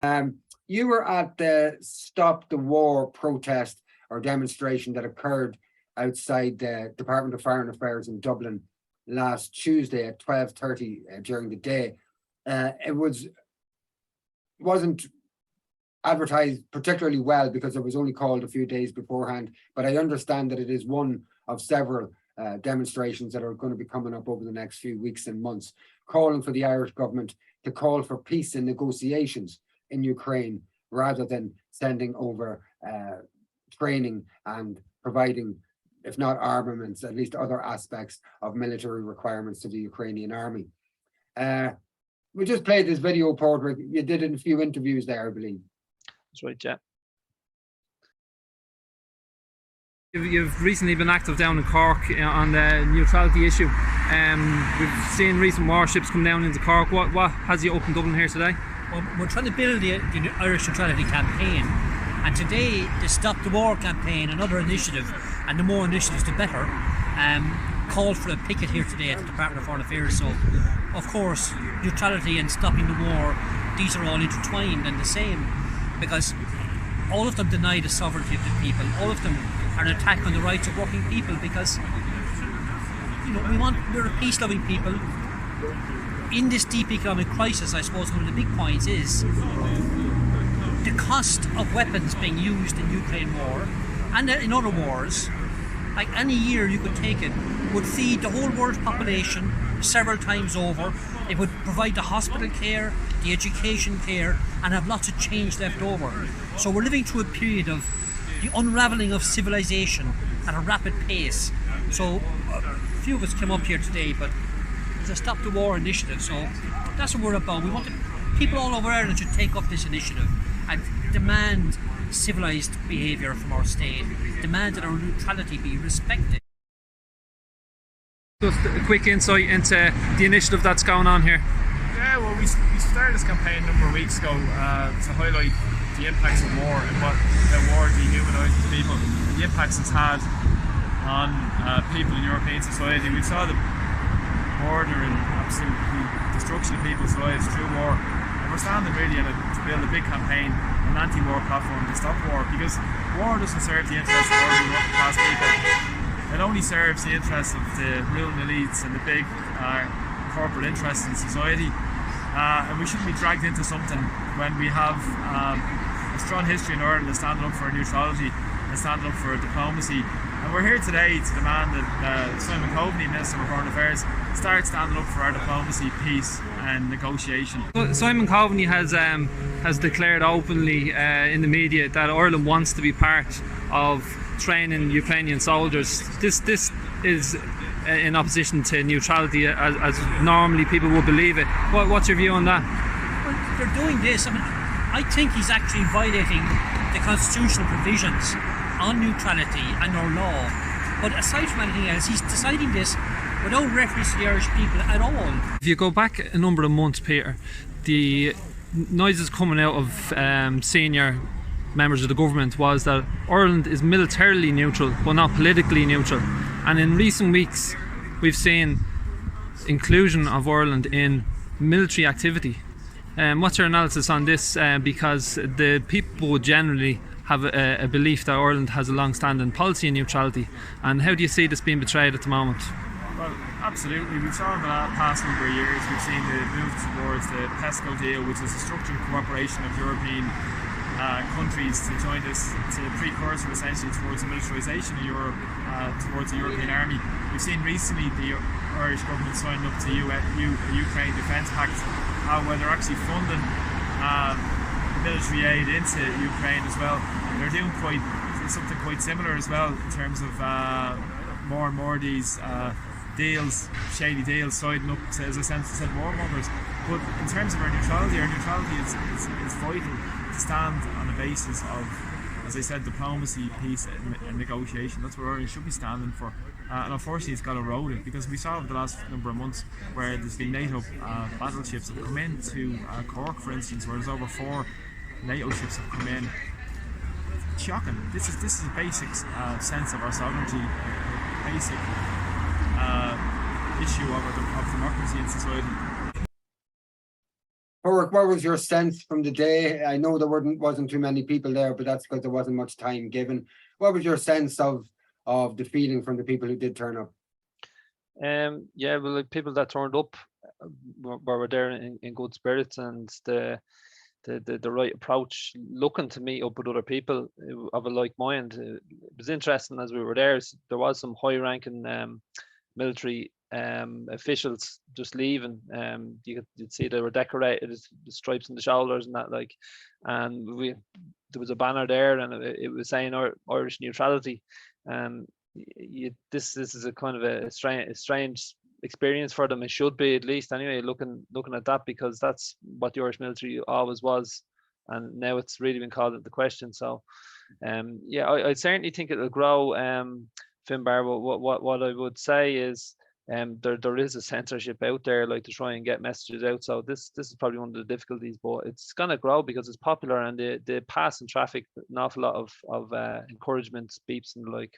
You were at the Stop the War protest or demonstration that occurred outside the Department of Foreign Affairs in Dublin last Tuesday at 12:30 during the day. It wasn't advertised particularly well because it was only called a few days beforehand, but I understand that it is one of several demonstrations that are going to be coming up over the next few weeks and months, calling for the Irish government to call for peace and negotiations in Ukraine rather than sending over training and providing, if not armaments, at least other aspects of military requirements to the Ukrainian army. We just played this video, Padraig. You did in a few interviews there, I believe. That's right, yeah. You've recently been active down in Cork on the neutrality issue. We've seen recent warships come down into Cork. What has you up in Dublin here today? Well, we're trying to build the Irish neutrality campaign, and today the Stop the War campaign, another initiative, and the more initiatives the better, called for a picket here today at the Department of Foreign Affairs. So, of course, neutrality and stopping the war, these are all intertwined and the same, because all of them deny the sovereignty of the people. All of them are an attack on the rights of working people, because we're a peace-loving people. In this deep economic crisis, I suppose one of the big points is the cost of weapons being used in Ukraine war and in other wars. Like any year you could take it, would feed the whole world's population several times over. It would provide the hospital care, the education care, and have lots of change left over. So we're living through a period of the unravelling of civilization at a rapid pace. So a few of us came up here today, but it's a Stop the War initiative, so that's what we're about. We want people all over Ireland to take up this initiative and demand civilised behaviour from our state, demand that our neutrality be respected. Just a quick insight into the initiative that's going on here. Yeah, well, we started this campaign a number of weeks ago to highlight the impacts of war and what the war dehumanises people, the impacts it's had on people in European society. We saw the order and absolute destruction of people's lives through war, and we're standing really to build a big campaign, an anti-war platform to stop war, because war doesn't serve the interests of ordinary working class people. It only serves the interests of the ruling elites and the big corporate interests in society, and we shouldn't be dragged into something when we have a strong history in Ireland of standing up for neutrality and standing up for diplomacy. And we're here today to demand that 𝐶 𝐭𝐨, Minister of Foreign Affairs, start standing up for our diplomacy, peace and negotiation. 𝐶 𝐭𝐨 has declared openly in the media that Ireland wants to be part of training Ukrainian soldiers. This is in opposition to neutrality as normally people would believe it. What's your view on that? Well, they're doing this. I mean, I think he's actually violating the constitutional provisions on neutrality and our law. But aside from anything else, he's deciding this without reference to the Irish people at all. If you go back a number of months, Peter, the noises coming out of senior members of the government was that Ireland is militarily neutral but not politically neutral. And in recent weeks we've seen inclusion of Ireland in military activity. What's your analysis on this? Because the people generally have a belief that Ireland has a long-standing policy in neutrality, and how do you see this being betrayed at the moment? Well, absolutely. We saw in the past number of years, we've seen the move towards the PESCO deal, which is a structured cooperation of European countries to join this, to the precursor essentially towards the militarisation of Europe, towards the European army. We've seen recently the Irish government signing up to the Ukraine Defence Pact, where they're actually funding military aid into Ukraine as well. They're doing something quite similar as well in terms of more and more of these deals, shady deals, siding up to, as I said, warmongers. But in terms of our neutrality is vital to stand on the basis of, as I said, diplomacy, peace and negotiation. That's what Ireland should be standing for. And unfortunately it's got eroded, because we saw over the last number of months where there's been NATO battleships that have come into Cork, for instance, where there's over 4 NATO ships have come in. It's shocking. This is a basic sense of our sovereignty, a basic issue of democracy in society. Ulrich, what was your sense from the day? I know there wasn't too many people there, but that's because there wasn't much time given. What was your sense of the feeling from the people who did turn up? Yeah, well, like, people that turned up were there in good spirits, and the right approach, looking to meet up with other people of a like mind. It was interesting as we were there. There was some high-ranking military officials just leaving. You'd see they were decorated, the stripes on the shoulders and that, like, and there was a banner there, and it was saying Irish neutrality. This is a kind of a strange experience for them. It should be, at least anyway, looking at that, because that's what the Irish military always was, and now it's really been called into question. So yeah, I certainly think it'll grow, Finbar. But what I would say is there is a censorship out there, like, to try and get messages out. So this is probably one of the difficulties, but it's going to grow because it's popular, and they pass in traffic an awful lot of encouragement, beeps and the like.